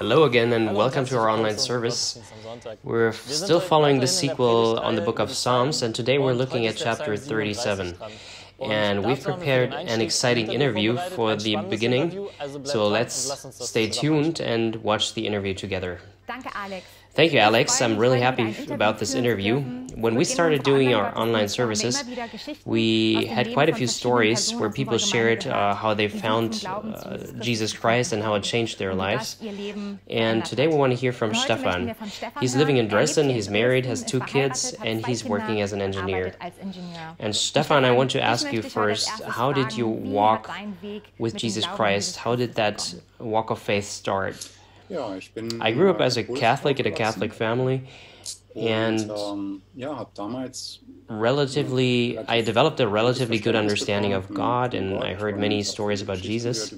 Hello again and welcome to our online service. We're still following the sequel on the book of Psalms, and today we're looking at chapter 37. And we've prepared an exciting interview for the beginning, so let's stay tuned and watch the interview together. Thank you, Alex. I'm really happy about this interview. When we started doing our online services, we had quite a few stories where people shared how they found Jesus Christ and how it changed their lives. And today we want to hear from Stefan. He's living in Dresden, he's married, has 2 kids, and he's working as an engineer. And Stefan, I want to ask you first, how did you walk with Jesus Christ? How did that walk of faith start? I grew up as a Catholic in a Catholic family, and I developed a relatively good understanding of God, and I heard many stories about Jesus.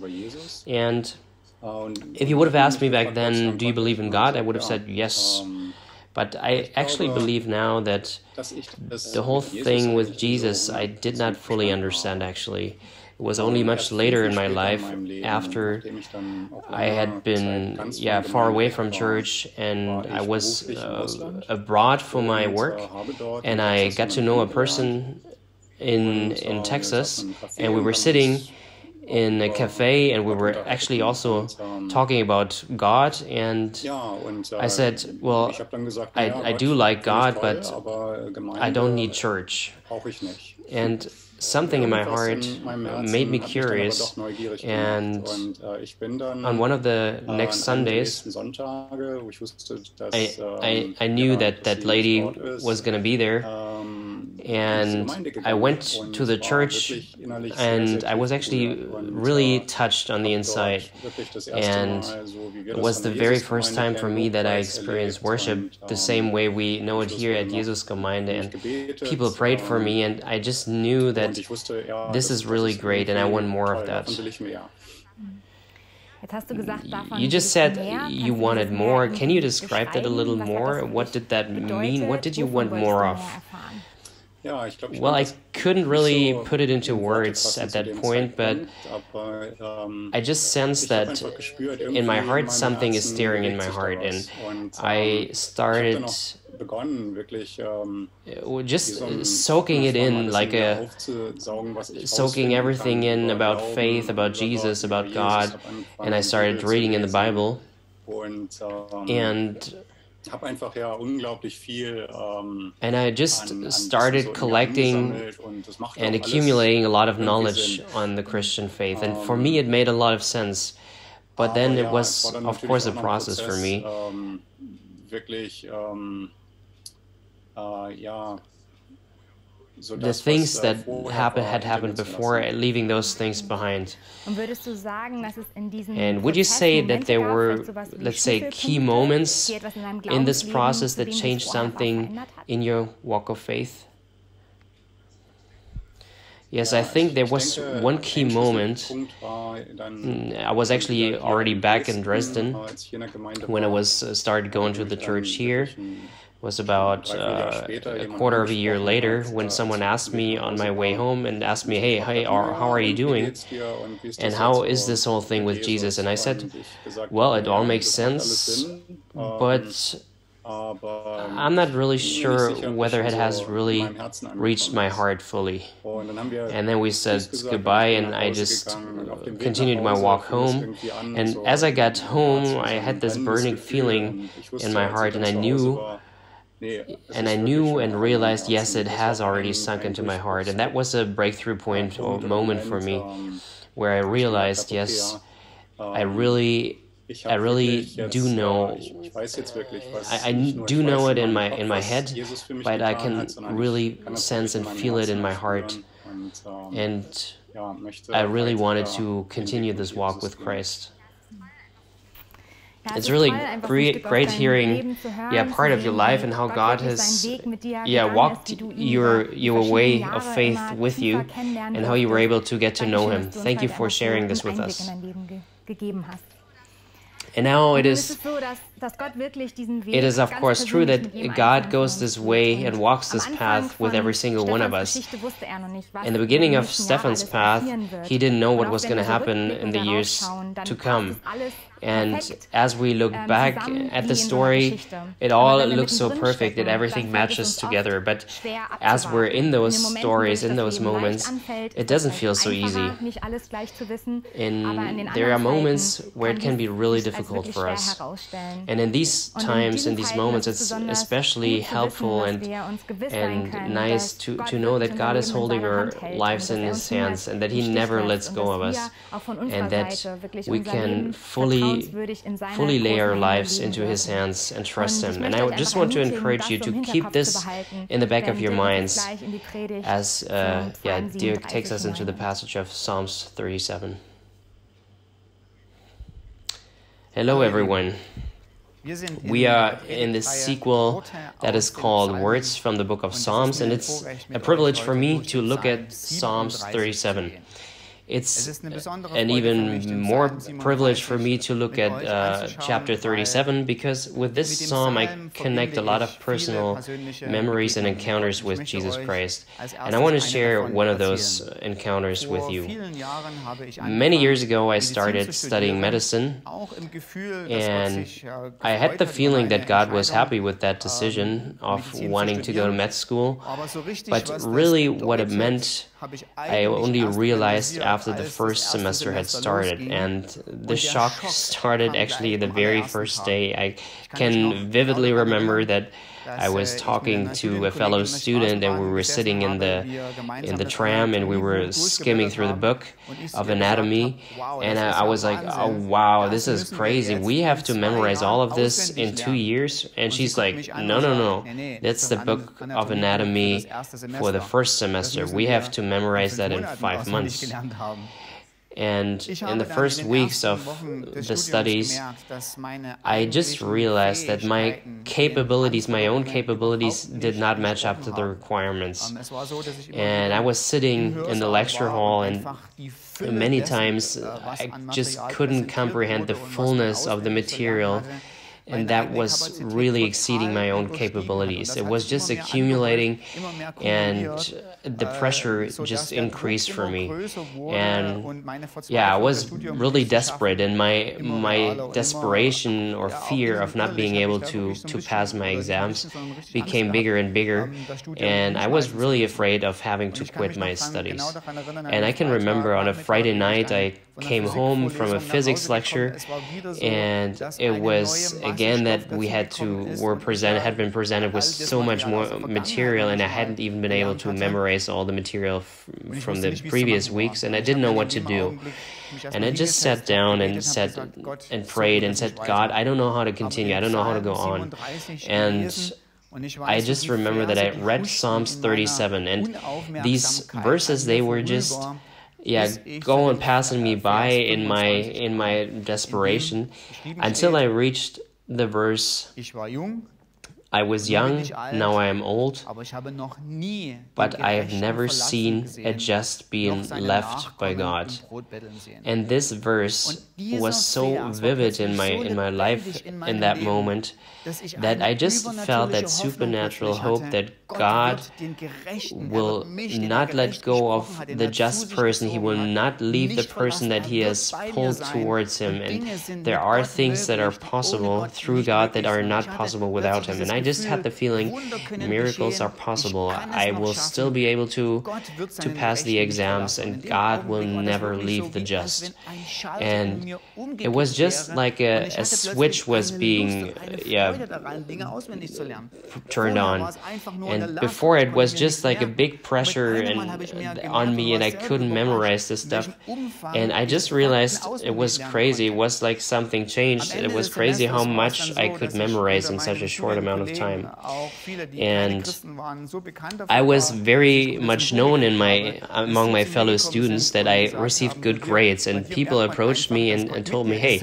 And if you would have asked me back then, do you believe in God? I would have said yes. But I actually believe now that the whole thing with Jesus, I did not fully understand, actually. It was only much later in my life, after I had been far away from church, and I was abroad for my work, and I got to know a person in Texas, and we were sitting in a cafe, and we were actually also talking about God, and I said, well, I do like God, but I don't need church. And something in my heart made me curious, and on one of the next Sundays, I knew that lady was going to be there, and I went to the church, and I was actually really touched on the inside, and it was the very first time for me that I experienced worship the same way we know it here at Gemeinde, and people prayed for me, and I just knew that this is really great, and I want more of that. You just said you wanted more. Can you describe that a little more? What did that mean? What did you want more of? Well, I couldn't really put it into words at that point, but I just sensed that in my heart something is stirring in my heart, and I started just soaking it in, soaking everything in about faith, about Jesus, about God, and I started reading in the Bible, and I just started collecting and accumulating a lot of knowledge on the Christian faith, and for me it made a lot of sense, but then it was, of course, a process for me. The things that had happened before, leaving those things behind. And would you say that there were, let's say, key moments in this process that changed something in your walk of faith? Yes, I think there was one key moment. I was actually already back in Dresden when I started going to the church here. Was about a quarter of a year later when someone asked me on my way home and asked me, hey, how are you doing? And how is this whole thing with Jesus? And I said, well, it all makes sense, but I'm not really sure whether it has really reached my heart fully. And then we said goodbye, and I just continued my walk home. And as I got home, I had this burning feeling in my heart, and I knew and realized, yes, it has already sunk into my heart. And that was a breakthrough point or moment for me, where I realized, yes, I really do know. I do know it in my head, but I can really sense and feel it in my heart. And I really wanted to continue this walk with Christ. It's really great hearing part of your life and how God has walked your way of faith with you, and how you were able to get to know Him. Thank you for sharing this with us. And now it is of course true that God goes this way and walks this path with every single one of us. In the beginning of Stefan's path, he didn't know what was going to happen in the years to come. And as we look back at the story, it all looks so perfect that everything matches together. But as we're in those stories, in those moments, it doesn't feel so easy. And there are moments where it can be really difficult for us. And in these times, in these moments, it's especially helpful and nice to know that God is holding our lives in His hands and that He never lets go of us, and that we can fully lay our lives into His hands and trust Him. And I just want to encourage you to keep this in the back of your minds as Dirk takes us into the passage of Psalms 37. Hello everyone. We are in this sequel that is called Words from the Book of Psalms, and it's a privilege for me to look at Psalms 37. It's an even more privilege for me to look at chapter 37, because with this psalm I connect a lot of personal memories and encounters with Jesus Christ. And I want to share one of those encounters with you. Many years ago I started studying medicine, and I had the feeling that God was happy with that decision of wanting to go to med school, but really what it meant I only realized after the first semester had started, and the shock started actually the very first day. I can vividly remember that I was talking to a fellow student, and we were sitting in the tram, and we were skimming through the book of anatomy, and I was like, oh wow, this is crazy. We have to memorize all of this in 2 years? And she's like, no, that's the book of anatomy for the first semester. We have to memorize that in 5 months. And in the first weeks of the studies, I just realized that my capabilities, my own capabilities, did not match up to the requirements. And I was sitting in the lecture hall, and many times I just couldn't comprehend the fullness of the material. And that was really exceeding my own capabilities. It was just accumulating, and the pressure just increased for me. And I was really desperate, and my desperation or fear of not being able to pass my exams became bigger and bigger, and I was really afraid of having to quit my studies. And I can remember on a Friday night I came home from a physics lecture, and it was again that we had been presented with so much more material, and I hadn't even been able to memorize all the material from the previous weeks, and I didn't know what to do. And I just sat down and prayed and said, God, I don't know how to continue. I don't know how to go on. And I just remember that I read Psalms 37, and these verses, they were just going passing me by in my desperation, until I reached the verse, I was young, now I am old, but I have never seen a just being left by God. And this verse was so vivid in my life in that moment, that I just felt that supernatural hope that God will not let go of the just person. He will not leave the person that He has pulled towards Him. And there are things that are possible through God that are not possible without Him. And I just had the feeling miracles are possible. I will still be able to pass the exams, and God will never leave the just. And it was just like a switch was being turned on. And before it was just like a big pressure on me, and I couldn't memorize this stuff. And I just realized it was crazy. It was like something changed. It was crazy how much I could memorize in such a short amount of time. And I was very much known among my fellow students that I received good grades, and people approached me and told me, hey,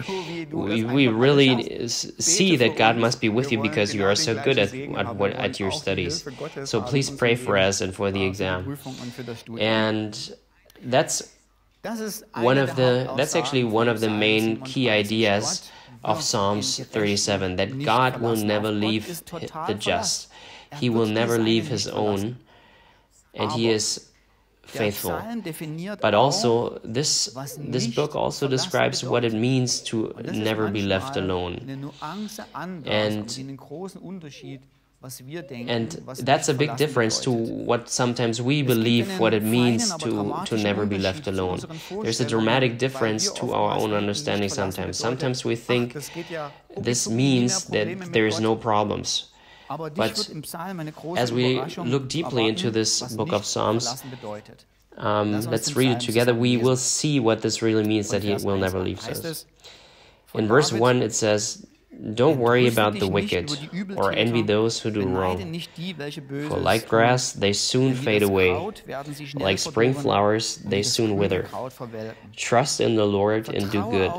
we really see that God must be with you because you are so good at your studies. So please pray for us and for the exam. And that's actually one of the main key ideas of Psalms 37, that God will never leave the just. He will never leave His own, and He is faithful. But also, this book also describes what it means to never be left alone. And that's a big difference to what sometimes we believe what it means to never be left alone. There's a dramatic difference to our own understanding sometimes. Sometimes we think this means that there is no problems. But as we look deeply into this book of Psalms, let's read it together. We will see what this really means, that He will never leave us. In verse 1 it says, "Don't worry about the wicked, or envy those who do wrong. For like grass, they soon fade away. Like spring flowers, they soon wither. Trust in the Lord and do good.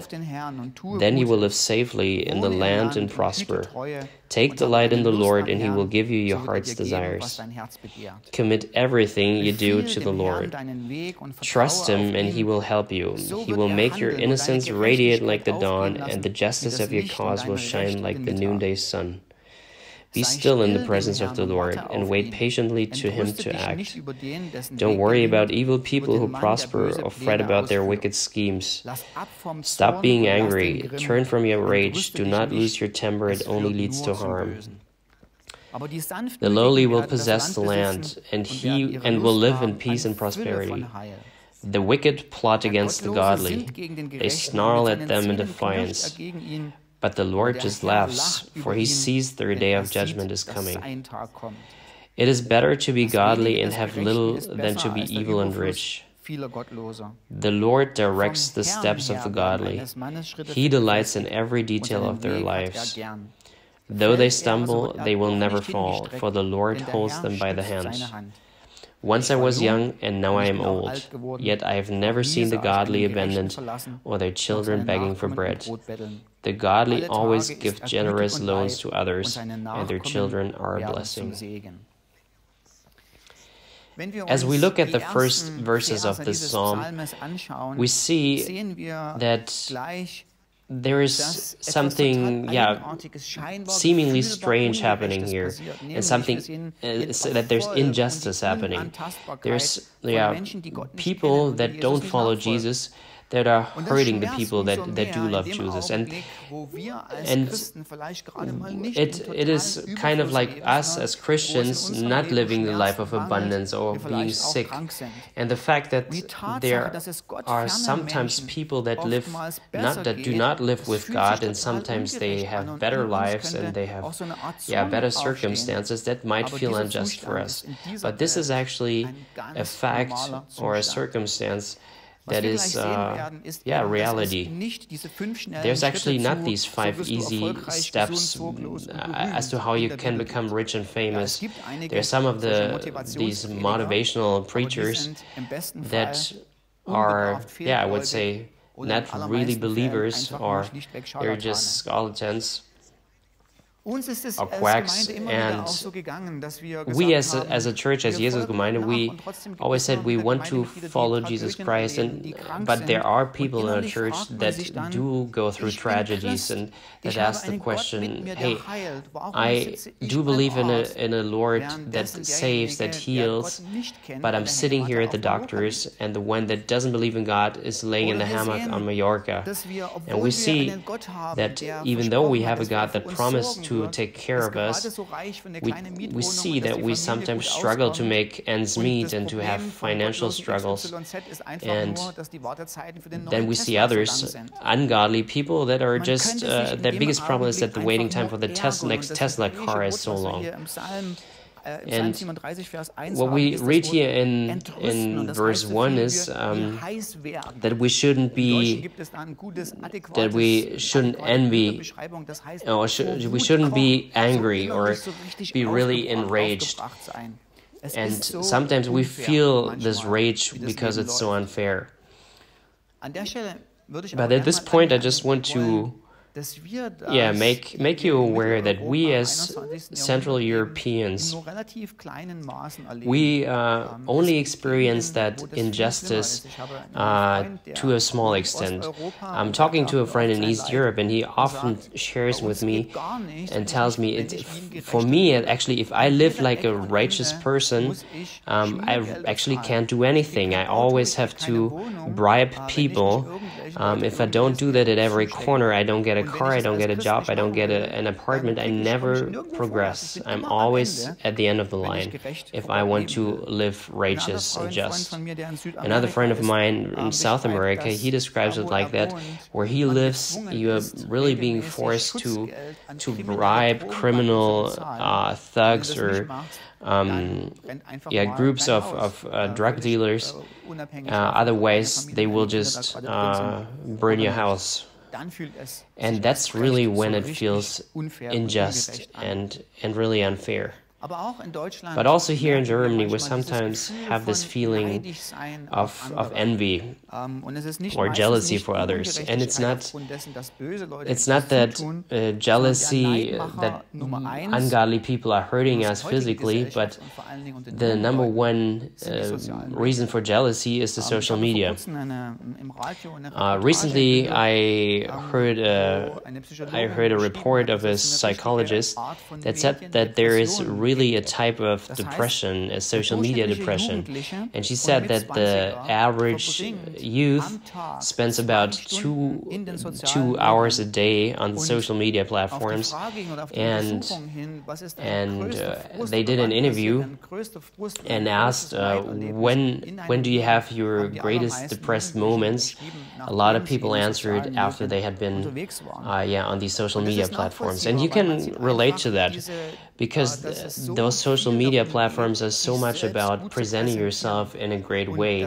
Then you will live safely in the land and prosper. Take delight in the Lord, and He will give you your heart's desires. Commit everything you do to the Lord. Trust Him, and He will help you. He will make your innocence radiate like the dawn, and the justice of your cause will shine like the noonday sun. Be still in the presence of the Lord, and wait patiently to Him to act. Don't worry about evil people who prosper, or fret about their wicked schemes. Stop being angry, turn from your rage, do not lose your temper, it only leads to harm. The lowly will possess the land, and will live in peace and prosperity. The wicked plot against the godly. They snarl at them in defiance. But the Lord just laughs, for He sees their day of judgment is coming. It is better to be godly and have little than to be evil and rich. The Lord directs the steps of the godly. He delights in every detail of their lives. Though they stumble, they will never fall, for the Lord holds them by the hand. Once I was young, and now I am old, yet I have never seen the godly abandoned, or their children begging for bread. The godly always give generous loans to others, and their children are a blessing. As we look at the first verses of this psalm, we see that there is something, seemingly strange happening here, and something that there's injustice happening. There's people that don't follow Jesus that are hurting the people that do love Jesus, and it is kind of like us as Christians not living the life of abundance or being sick, and the fact that there are sometimes people that do not live with God, and sometimes they have better lives and they have better circumstances that might feel unjust for us. But this is actually a fact or a circumstance that is, reality. There's actually not these 5 easy steps as to how you can become rich and famous. There's some of these motivational preachers that are, I would say, not really believers, or they're just charlatans or quacks. And we as a church, as Jesus Gemeinde, we always said we want to follow Jesus Christ, but there are people in our church that do go through tragedies and that ask the question, hey, I do believe in a Lord that saves, that heals, but I'm sitting here at the doctor's, and the one that doesn't believe in God is laying in the hammock on Mallorca. And we see that even though we have a God that promised to take care of us, we see that we sometimes struggle to make ends meet and to have financial struggles. And then we see others, ungodly people, that are just, their biggest problem is that the waiting time for the next Tesla car is so long. And what we read here in verse 1 is that we shouldn't envy, or we shouldn't be angry or be really enraged. And sometimes we feel this rage because it's so unfair. But at this point, I just want to make you aware that we as Central Europeans, we only experience that injustice to a small extent. I'm talking to a friend in East Europe, and he often shares with me and tells me, for me, actually, if I live like a righteous person, I actually can't do anything. I always have to bribe people. If I don't do that at every corner, I don't get a car, I don't get a job, I don't get an apartment, I never progress. I'm always at the end of the line if I want to live righteous and just. Another friend of mine in South America, he describes it like that. Where he lives, you are really being forced to bribe criminal thugs or groups of drug dealers. Otherwise, they will just burn your house. And that's really when it feels unjust and really unfair. But also here in Germany, we sometimes have this feeling of envy or jealousy for others. And it's not that jealousy that ungodly people are hurting us physically, but the number one reason for jealousy is the social media. Recently, I heard a report of a psychologist that said that there is really a type of depression, a social media depression. And she said that the average youth spends about two hours a day on social media platforms. And they did an interview and asked, when do you have your greatest depressed moments? A lot of people answered after they had been on these social media platforms. And you can relate to that, because those social media platforms are so much about presenting yourself in a great way,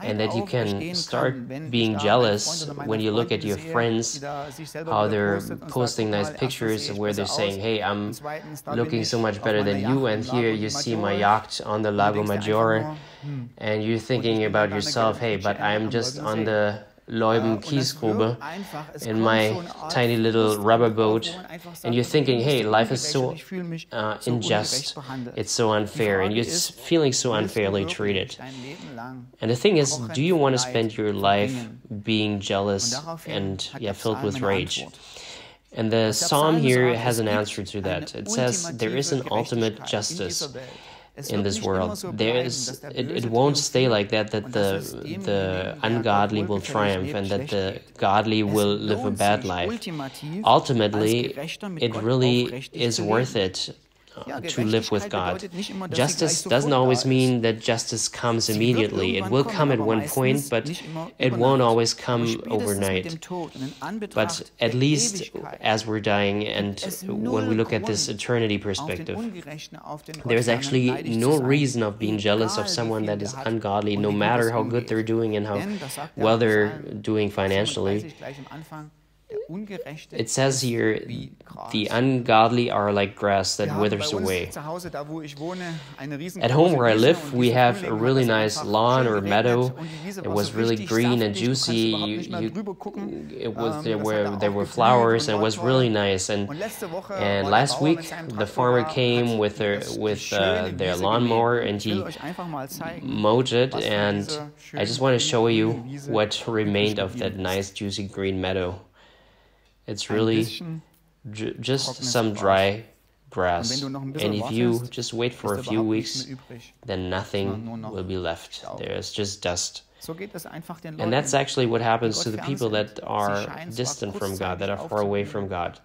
and that you can start being jealous when you look at your friends, how they're posting nice pictures where they're saying, hey, I'm looking so much better than you, and here you see my yacht on the Lago Maggiore, and you're thinking about yourself, hey, but I'm just on the Leuben Kiesgrube in my tiny little rubber boat, and you're thinking, hey, life is so unjust, it's so unfair, and you're feeling so unfairly treated. And the thing is, do you want to spend your life being jealous and filled with rage? And the psalm here has an answer to that. It says there is an ultimate justice in this world. It won't stay like that the ungodly will triumph and that the godly will live a bad life. Ultimately, it really is worth it to live with God. Justice doesn't always mean that justice comes immediately. It will come at one point, but it won't always come overnight. But at least as we're dying, and when we look at this eternity perspective, there's actually no reason of being jealous of someone that is ungodly, no matter how good they're doing and how well they're doing financially. It says here, the ungodly are like grass that withers away. At home where I live, we have a really nice lawn or meadow. It was really green and juicy. There were flowers, and it was really nice. And last week, the farmer came with their lawnmower, and he mowed it. And I just want to show you what remained of that nice, juicy green meadow. It's really just some dry grass, and if you just wait for a few weeks, then nothing will be left. There's just dust. And that's actually what happens to the people that are distant from God, that are far away from God.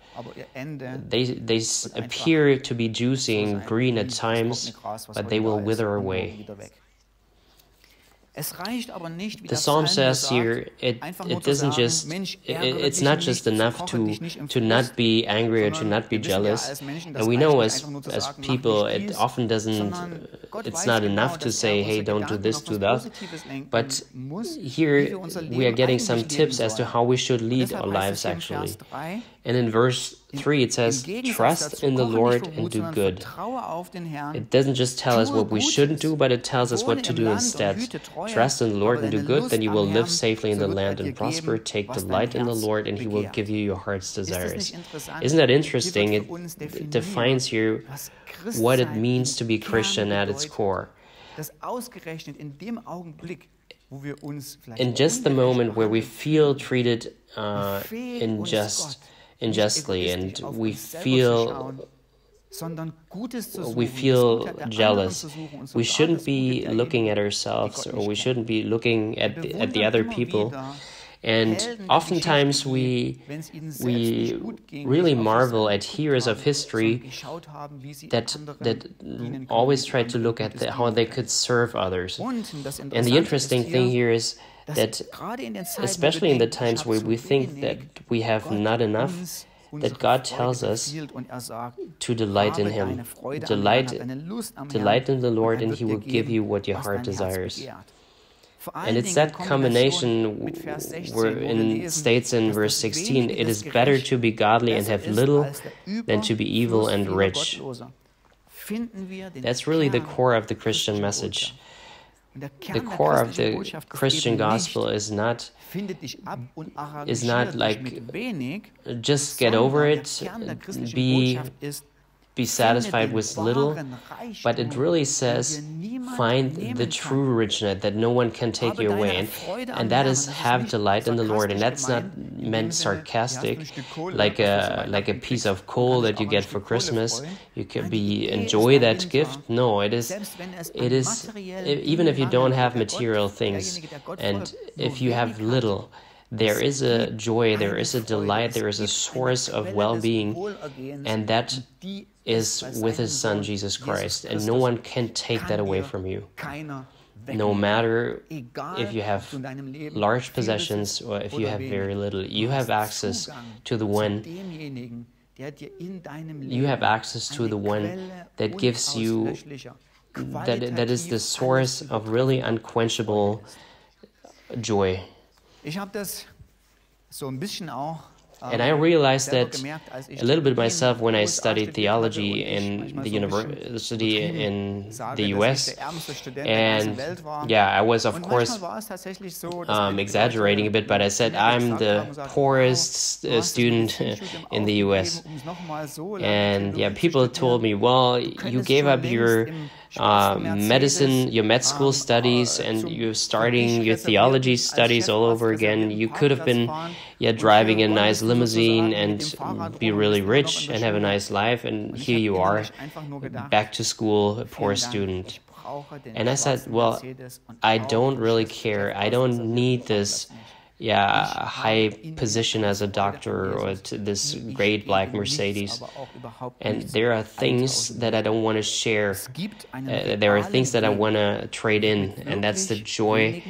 They appear to be juicy and green at times, but they will wither away. The psalm says here, it's not just enough to not be angry or to not be jealous. And we know as people, it's not enough to say, hey, don't do this, do that. But here we are getting some tips as to how we should lead our lives actually. And in verse 3 it says, trust in the Lord and do good. It doesn't just tell us what we shouldn't do, but it tells us what to do instead. Trust in the Lord and do good, then you will live safely in the land and prosper. Take delight in the Lord, and He will give you your heart's desires. Isn't that interesting? It defines here what it means to be Christian at its core. In just the moment where we feel treated unjustly, and we feel jealous, we shouldn't be looking at ourselves, or we shouldn't be looking at the other people. And oftentimes we really marvel at heroes of history that always try to look at how they could serve others. And the interesting thing here is that, especially in the times where we think that we have not enough, that God tells us to delight in Him. Delight in the Lord, and He will give you what your heart desires. And it's that combination where it states in verse 16, it is better to be godly and have little than to be evil and rich. That's really the core of the Christian message. The core of the Christian gospel is not like just get over it, be satisfied with little, but it really says find the true richness that no one can take you away, and that is have delight in the Lord. And that's not meant sarcastic, like a piece of coal that you get for Christmas. You can enjoy that gift. No, it is even if you don't have material things, and if you have little, there is a joy, there is a delight, there is a source of well-being, and that is with His Son, Jesus Christ. And no one can take that away from you. No matter if you have large possessions or if you have very little, you have access to the one. You have access to the one that gives you, that is the source of really unquenchable joy. And I realized that a little bit myself when I studied theology in the university in the US. And yeah, I was, of course, exaggerating a bit, but I said I'm the poorest student in the US. And yeah, people told me, well, you gave up your medicine, your med school studies, and you're starting your theology studies all over again. You could have been driving a nice limousine and be really rich and have a nice life, and here you are back to school, a poor student. And I said, well, I don't really care. I don't need this high position as a doctor or this great black Mercedes. And there are things that I don't want to share. There are things that I want to trade in, and that's the joy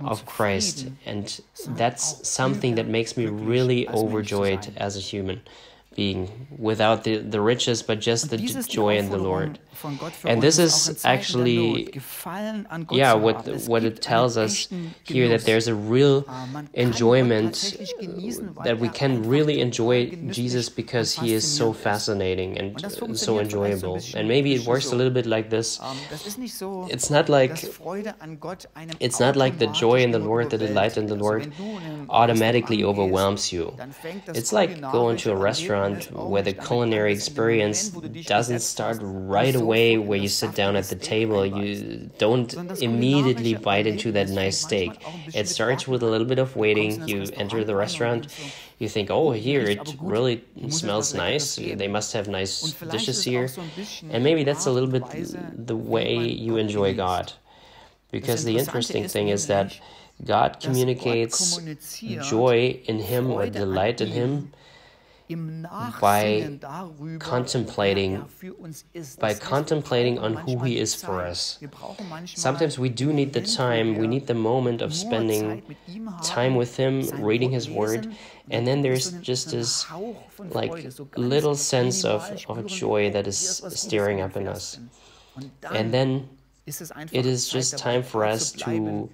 of Christ. And that's something that makes me really overjoyed as a human being, without the riches, but just the joy in the Lord. And this is actually, what it tells us here, that there's a real enjoyment, that we can really enjoy Jesus because He is so fascinating and so enjoyable. And maybe it works a little bit like this. It's not like the joy in the Lord, the delight in the Lord automatically overwhelms you. It's like going to a restaurant where the culinary experience doesn't start right away where you sit down at the table. You don't immediately bite into that nice steak. It starts with a little bit of waiting. You enter the restaurant, you think, oh, here it really smells nice. They must have nice dishes here. And maybe that's a little bit the way you enjoy God. Because the interesting thing is that God communicates joy in Him or delight in Him by contemplating on who He is for us. Sometimes we do need the time, we need the moment of spending time with Him, reading His Word, and then there's just this little sense of joy that is stirring up in us. And then it is just time for us to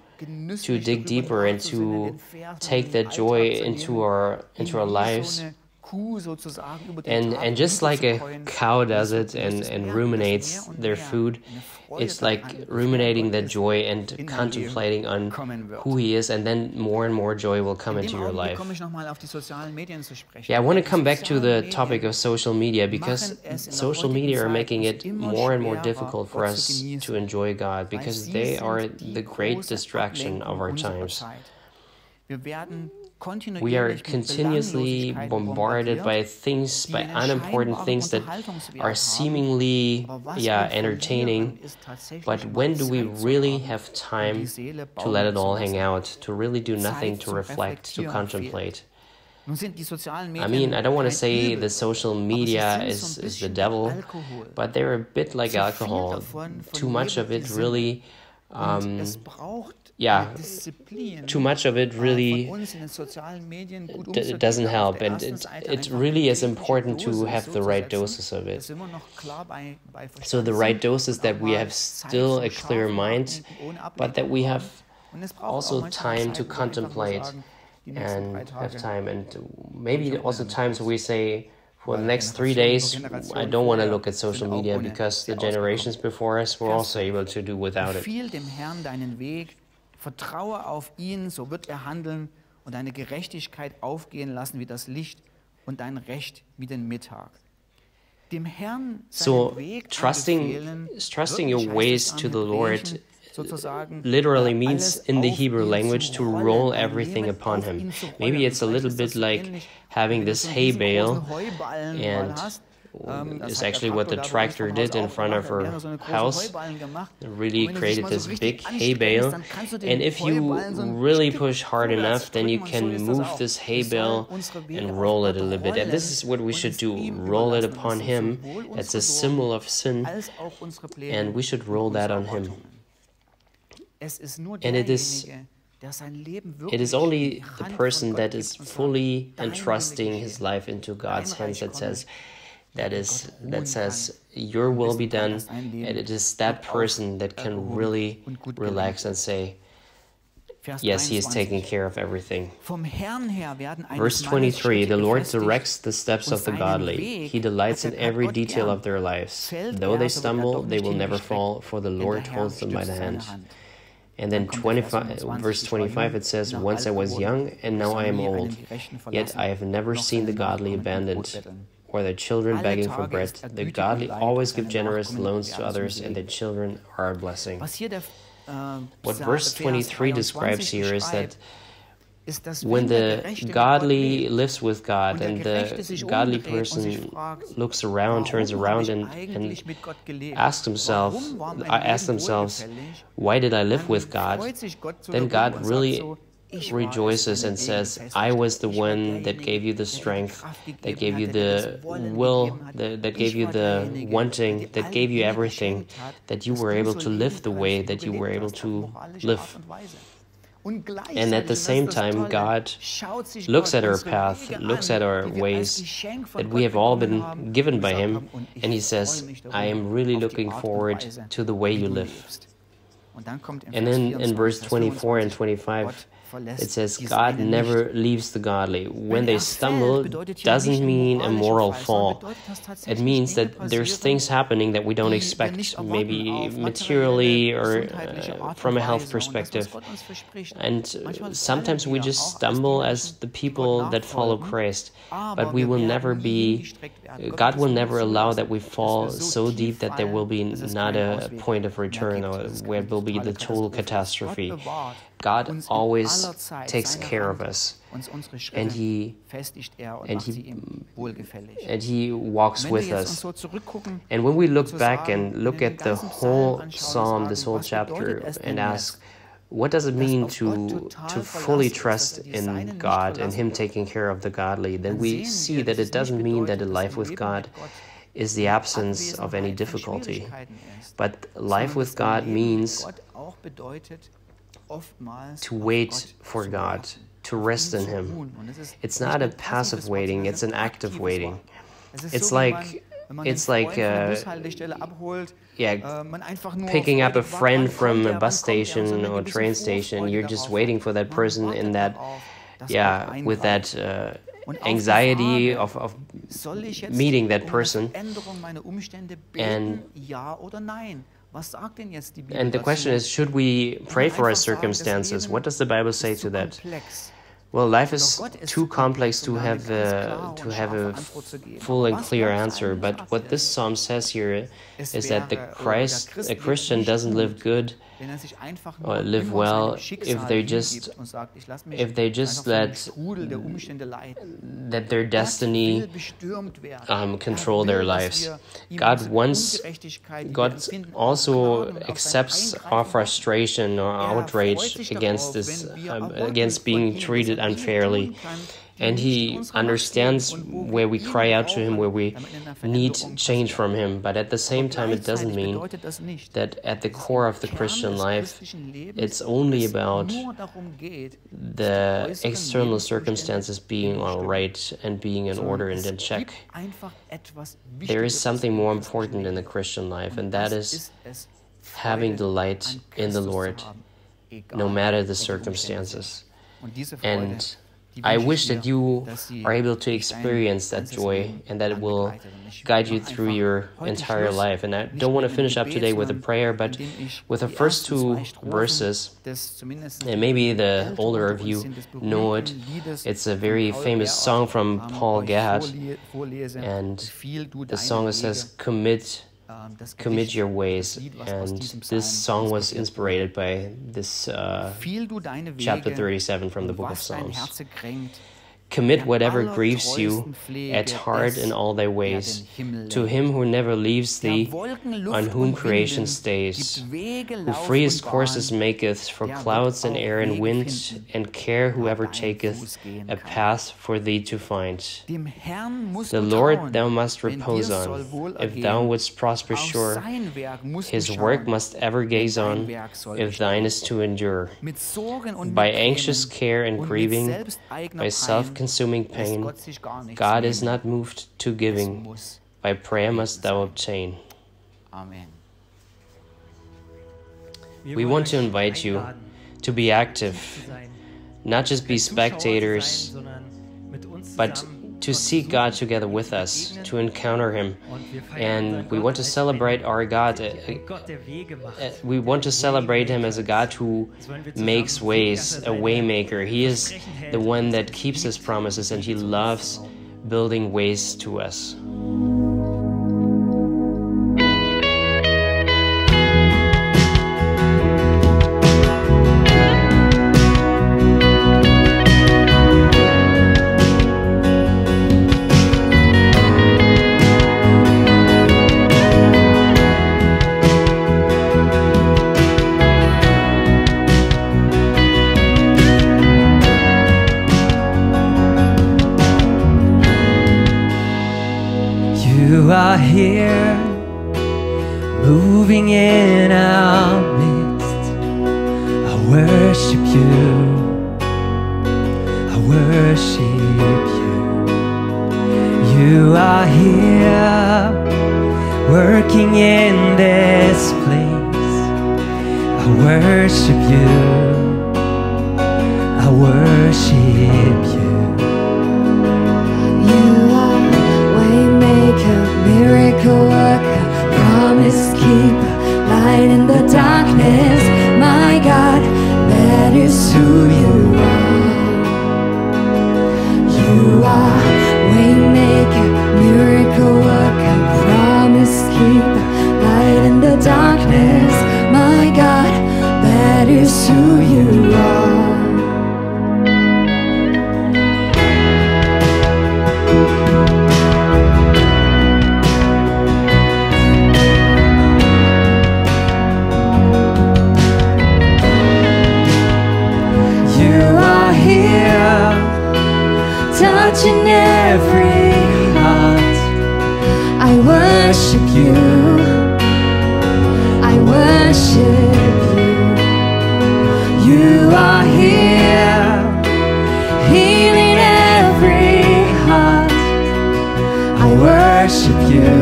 dig deeper and to take that joy into our lives And just like a cow does it and ruminates their food, it's like ruminating that joy and contemplating on who he is, and then more and more joy will come into your life. Yeah, I want to come back to the topic of social media, because social media are making it more and more difficult for us to enjoy God, because they are the great distraction of our times. We are continuously bombarded by things, by unimportant things that are seemingly, entertaining. But when do we really have time to let it all hang out, to really do nothing, to reflect, to contemplate? I mean, I don't want to say the social media is the devil, but they're a bit like alcohol. Too much of it really... too much of it really doesn't help, and it really is important to have the right doses of it. So the right doses that we have still a clear mind, but that we have also time to contemplate and have time, and maybe also times we say, for the next 3 days, I don't want to look at social media, because the generations before us were also able to do without it. Vertraue auf ihn, so wird handeln und deine Gerechtigkeit aufgehen lassen wie das Licht und dein Recht wie den Mittag. Dem Herrn so trusting your ways to the Lord literally means in the Hebrew language to roll everything upon him. Maybe it's a little bit like having this hay bale, and is actually what the tractor did in front of her house. It really created this big hay bale, and if you really push hard enough, then you can move this hay bale and roll it a little bit. And this is what we should do, roll it upon him. That's a symbol of sin, and we should roll that on him. And it is only the person that is fully entrusting his life into God's hands that says, your will be done, and it is that person that can really relax and say, yes, he is taking care of everything. Verse 23, the Lord directs the steps of the godly. He delights in every detail of their lives. Though they stumble, they will never fall, for the Lord holds them by the hand. And then verse 25, it says, once I was young, and now I am old, yet I have never seen the godly abandoned, or their children begging for bread. The godly always give generous loans to others, and their children are a blessing. What verse 23 describes here is that when the godly lives with God, and the godly person looks around, turns around, and asks themselves, why did I live with God? Then God really rejoices and says, I was the one that gave you the strength, that gave you the will, that gave you the wanting, that gave you everything, that you were able to live the way that you were able to live. And at the same time, God looks at our path, looks at our ways that we have all been given by Him, and He says, I am really looking forward to the way you live. And then in verse 24 and 25, it says, God never leaves the godly. When they stumble, doesn't mean a moral fall. It means that there's things happening that we don't expect, maybe materially or from a health perspective. And sometimes we just stumble as the people that follow Christ. But we will never be, God will never allow that we fall so deep that there will be not a point of return, or where it will be the total catastrophe. God always takes care of us, and He walks with us. And when we look back and look at the whole psalm, this whole chapter, and ask, what does it mean to fully trust in God and Him taking care of the godly, then we see that it doesn't mean that a life with God is the absence of any difficulty. But life with God means to wait for God, to rest in Him. It's not a passive waiting, it's an active waiting. It's like picking up a friend from a bus station or train station. You're just waiting for that person in that, with that anxiety of soll ich jetzt meeting that um eine person. Veränderung meiner Umstände And- beten, ja oder nein? Was sagt denn jetzt die Bibel And the question dazu? is, should we pray for our Einfach sagen, das circumstances? Leben What does the Bible say ist to zu that? komplex. Well, life Doch is Gott ist too zu komplex, complex to um da eine have ganz klare und a scharfe Antwort zu geben. full Aber and was clear Gott answer. eigentlich But sagt, what this psalm says here es is that wäre, a Christian doesn't live good wenn er sich einfach or nur live immer well seinem Schicksal if they hingibt just und sagt, ich lasse mich if they einfach just von dem let Strudel der Umstände leiten. that their Gott destiny will bestürmt werden. control Er will, their dass lives. wir ihm God unsere wants Ungerechtigkeit, die wir God empfinden, also aufklagen und auf sein accepts Eingreifen our warten. frustration or Er outrage freut sich against darauf, this wenn wir erwarten against von being ihm, treated dass er Dinge unfairly. tun kann, die And nicht he in unserer understands Macht liegen und wo where wir we ihn cry out to him, brauchen, where we damit eine need Veränderung change passiert. from him. But at the same Aber time, it doesn't gleichzeitig mean bedeutet das nicht, that at the dass core im of the Kern Christian des life, christlichen Lebens it's only es about nur darum geht, the äußeren external Lebensumstände circumstances being in all Ordnung. right and being in Sondern order and es in check. gibt einfach etwas There is Wichtiges something im more christlichen important in the Leben. Christian life, Und and that das is ist es, having Freude delight an in the Christus zu Lord, haben, no egal matter the wie die Umstände circumstances. sind. Und diese Freude, And die I wünsche ich wish dir, that you dass sie are able to dich dein experience that ganzes joy Leben and that it lang will begleitet. Und ich guide will you through einfach your heute entire Schluss life. And I nicht don't want to mit einem finish up Gebet, today with a sondern prayer, but indem ich with the die first ersten two zwei Strophen verses, des zumindest and maybe the Älteren older unter of uns you sind, des know it. berühmten Liedes It's a von very Paul famous Gerhardt song from Paul euch Gerhardt, vorlese, and befiehl du the deine song Wege. says, "Commit Das commit Gedicht, your das ways." Lied, was aus And diesem this Psalm song was inspiriert wurde. inspired by this Befiehl du deine chapter Wege 37 from the und book of was dein Psalms. Herze kränkt. Commit Der whatever grieves you allertreuesten Pflege at heart in all thy der ways, den Himmel to lenkt. him who never leaves Der thee, Wolken, Luft on whom und creation Winden stays, gibt Wege, who Lauf freest und courses Bahn. maketh for Der wird clouds and auch air and Wege wind, finden, and care wo whoever dein taketh Fuß gehen a kann. path for thee to find. Dem Herrn musst The du Lord trauen, thou must wenn repose dir soll on. wohl If ergehen. thou wouldst prosper Auf sure, sein Werk musst his du work schauen, must ever gaze denn dein on, Werk soll if thine is to endure. Mit Sorgen und By mit anxious Tränen care and und mit grieving, selbsteigener by Pein self-consuming lässt pain, Gott sich gar nichts God is nehmen. not moved to Es giving. muss. By prayer must thou obtain. Amen. We want to invite you to be active, not just be spectators, but to seek God together with us, to encounter Him. And we want to celebrate our God. We want to celebrate Him as a God who makes ways, a waymaker. He is the one that keeps His promises, and He loves building ways to us. You are here, moving in our midst. I worship you, I worship you. You are here, working in this place. I worship you, I worship you. You are waymaker, miracle worker, promise keeper, light in the darkness. My God, that is who you are. You are waymaker, miracle worker, promise keeper, light in the darkness. My God, that is who you are. Touching every heart. I worship you, I worship you. You are here, healing every heart. I worship you,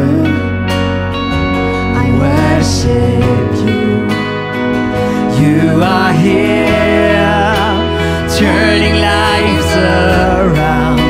I worship you. You are here, turning lives around.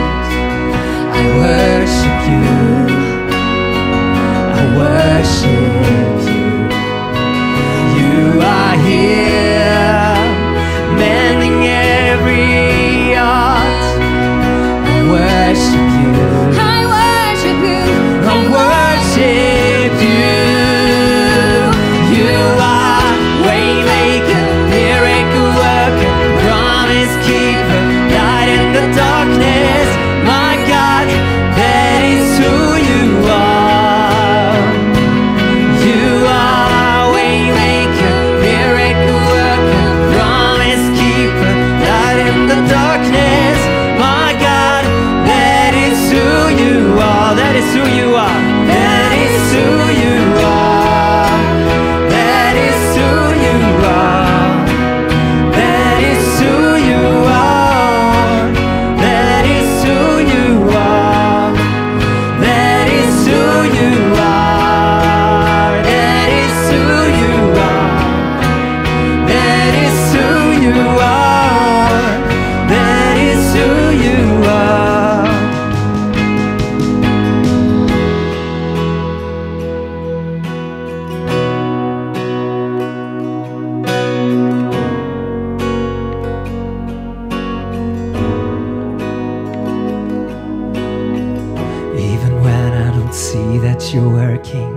working.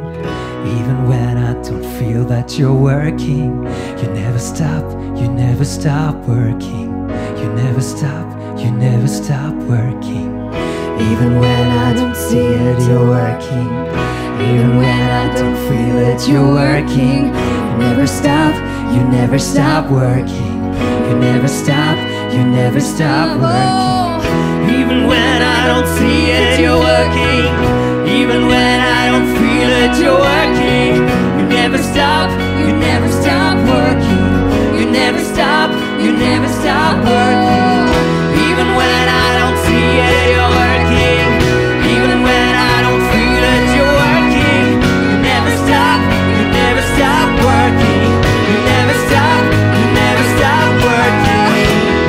Even when I don't feel that you're working, you never stop working. You never stop working. Even when I don't see it, you're working. Even when I don't feel it, you're working. You never stop working. You never stop working. Even when I don't see it, you're working. Even when I don't feel it, you're working. You never stop working. You never stop working. Even when I don't see it, you're working. Even when I don't feel it, you're working. You never stop working. You never stop working.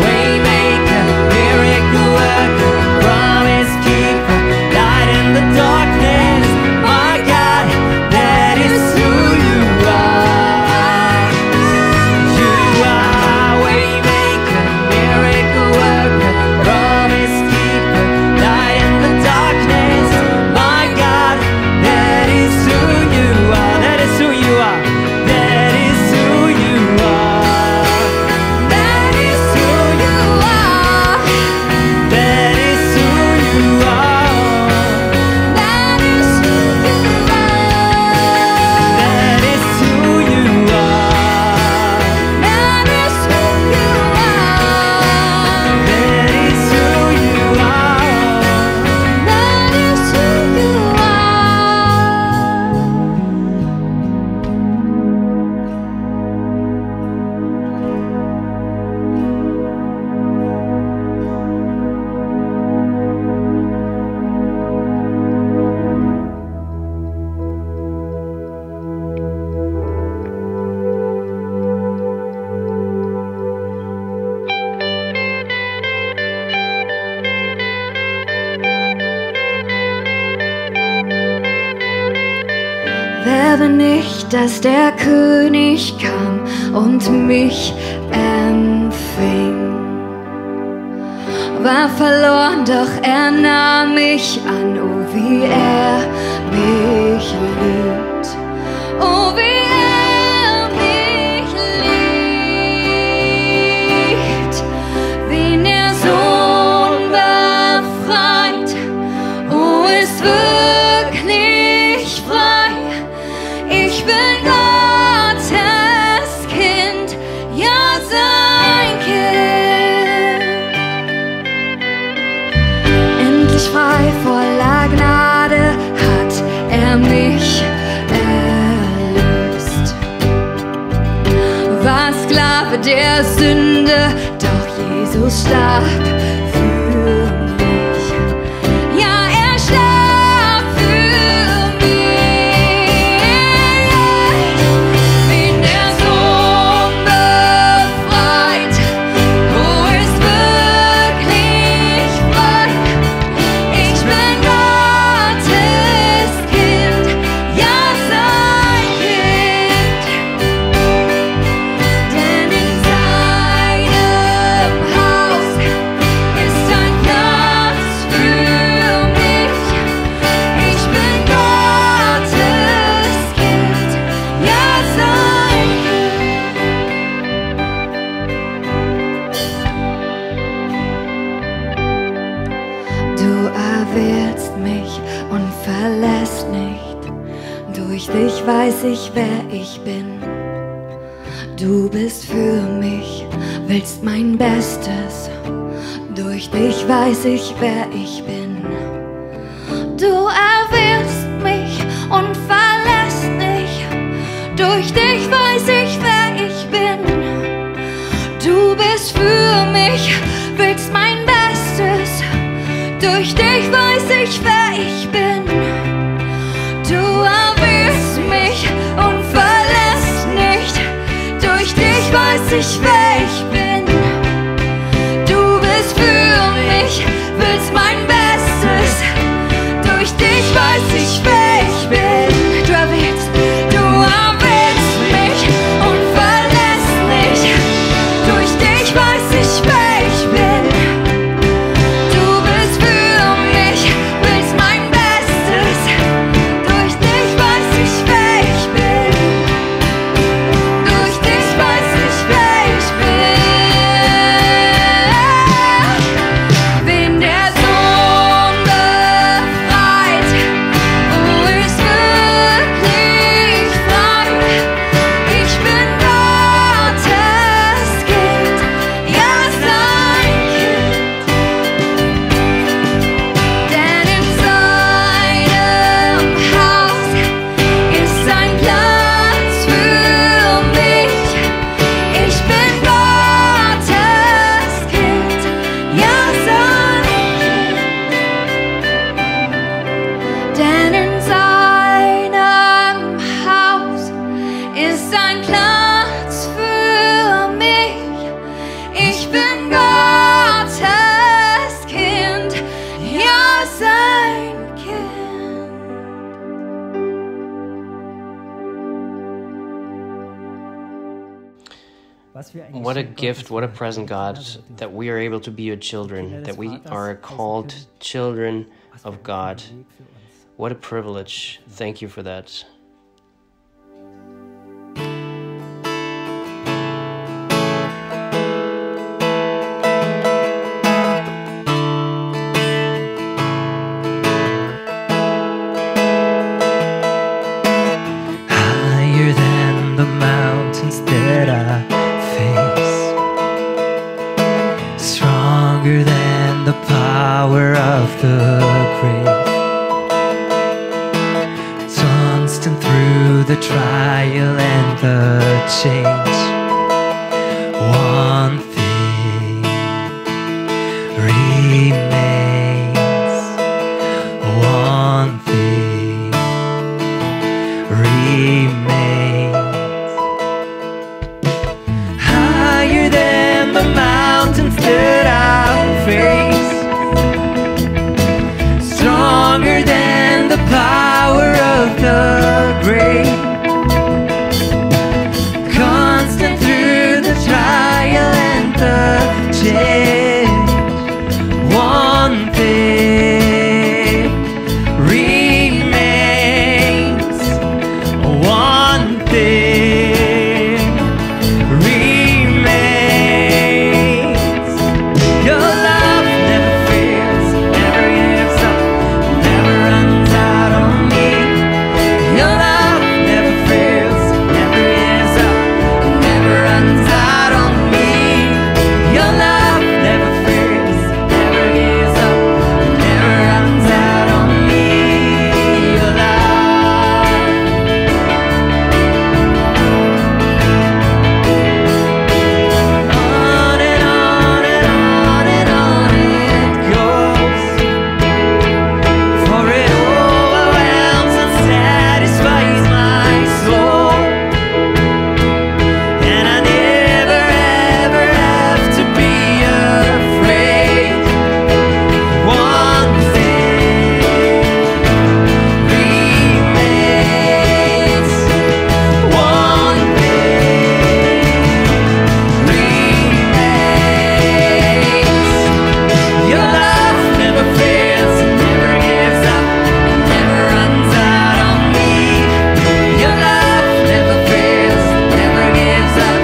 Waymaker, miracle worker, promise keeper, light in the darkness. My God, that is who you are. You are waymaker, miracle worker, promise keeper, light in the darkness. My God, that is who you are. That is who you are. That is who you are. That is who you are. That is who you are. That is who you are. That is who you are. That is who you are. That is who you are. That is who you Wer bin ich, dass der König kam und mich empfing? War verloren, doch er nahm mich an, oh wie er mich liebt, oh wie er mich liebt, wen der Sohn befreit, oh ist wirklich frei. Ich bin Gottes Kind, ja sein Kind. Endlich frei voller Gnade hat er mich erlöst. War Sklave der Sünde, doch Jesus starb für mich. Ja, er starb für mich. Wen der Sohn befreit, oh ist wirklich frei. Ich bin Gottes Kind, ja sein Kind. Denn in seinem Haus ist ein Platz für mich. Ich bin Gottes Kind, ja sein Kind. Du erwählst mich und verlässt nicht. Durch dich weiß ich, wer ich bin. Du bist für mich, willst mein Bestes. Durch dich weiß ich, wer ich bin. Du erwählst mich und verlässt nicht. Durch dich weiß ich, wer ich bin. Du bist für mich, willst mein Bestes. Durch dich weiß ich, wer ich bin. Du erwählst mich und verlässt nicht. Durch dich weiß ich, wer ich bin. Du bist für mich, willst mein Bestes. What a gift, what a present, God, that we are able to be your children, that we are called children of God. What a privilege. Thank you for that. Higher than the mountains that I face, stronger than the power of the grave, constant through the trial and the change. One thing remains, one thing remains. Higher than the mountains that I face, stronger than the power of the grave, constant through the trial and the change. One thing remains, one thing remains. Your love never fails, never gives up, never runs out on me. Your love never fails, never gives up, never runs out on me. Your love never fails, never gives up, never runs out on me. Your love. On and on and on and on it goes, for it overwhelms and satisfies my soul, and I never ever have to be afraid. One thing remains, one thing remains. Your love never fails, never gives up, never runs out on me. Your love never fails, never gives up,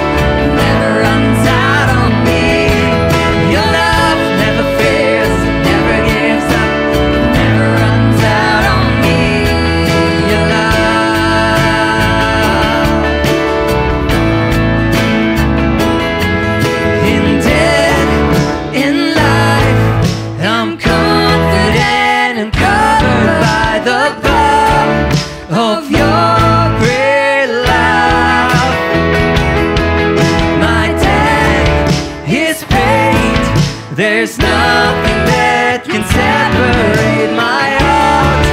never runs out on me. Your love never fails, never gives up, never runs out on me. Your love. In death, in life, I'm confident and covered by the power of your great love. My debt is paid, there's nothing that can separate my heart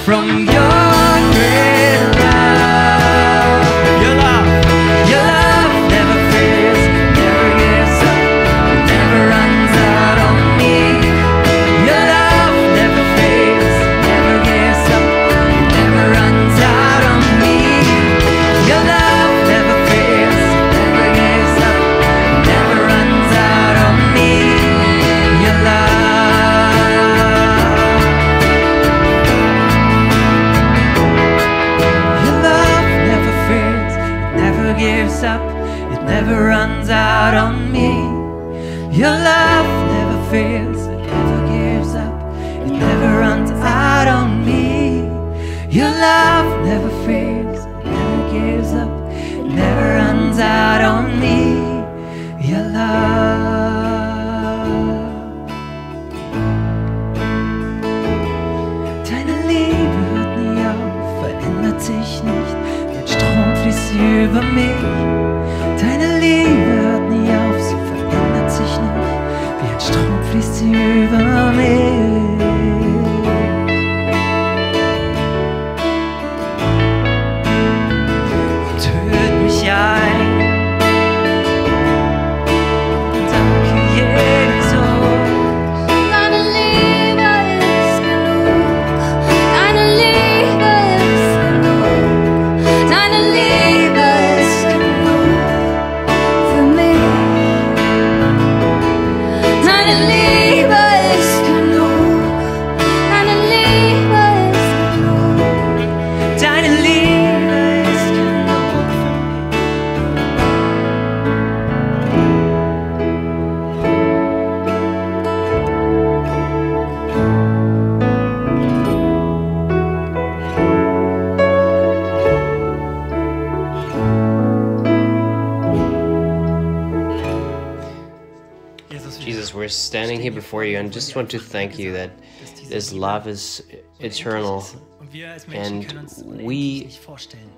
from your great love. Your love never fails, never gives up, never runs out on me. Your love never fails, never gives up, never runs out on me. Your love never fails, never gives up, never runs out on me. Your love. Your love never fails, it never gives up, it never runs out on me. Your love never fails, it never gives up, it never runs out on me. Your love never fails, it never gives up, it never runs out on me. Your love. Deine Liebe hört nie auf, verändert sich nicht, wie ein Strom fließt sie über mich. Deine Liebe hört nie auf, sie verändert sich nicht, wie ein Strom fließt sie über mich. Und hört mich ein. Danke, Jesus. Deine Liebe ist genug, deine Liebe ist genug, deine Liebe ist genug für standing here before you and just want to thank you that this love is eternal. And we,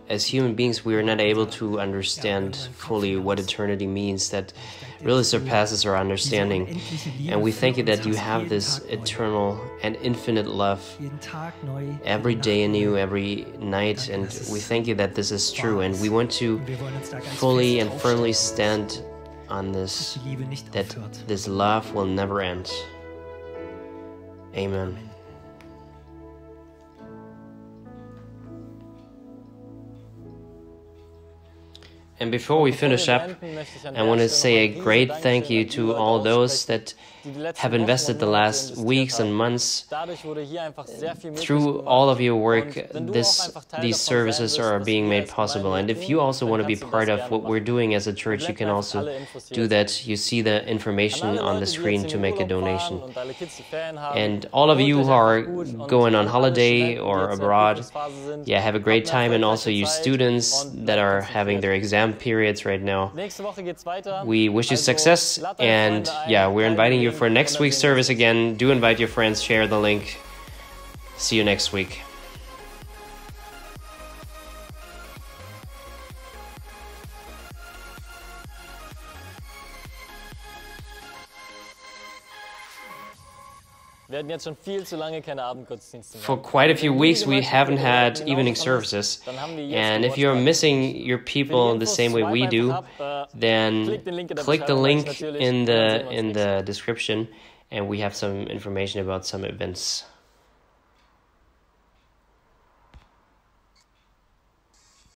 as human beings, we are not able to understand fully what eternity means. That really surpasses our understanding. And we thank you that you have this eternal and infinite love every day anew, every night. And we thank you that this is true. And we want to fully and firmly stand on this, that this love will never end. Amen. And before we finish up, I want to say a great thank you to all those that have invested the last weeks and months. Through all of your work, these services are being made possible. And if you also want to be part of what we're doing as a church, you can also do that. You see the information on the screen to make a donation. And all of you who are going on holiday or abroad, yeah, have a great time. And also you students that are having their exam periods right now, we wish you success. And yeah, we're inviting you for next week's service again. Do invite your friends, share the link. See you next week. For quite a few weeks, we haven't had evening services. And if you're missing your people the same way we do, then click the link in the description, and we have some information about some events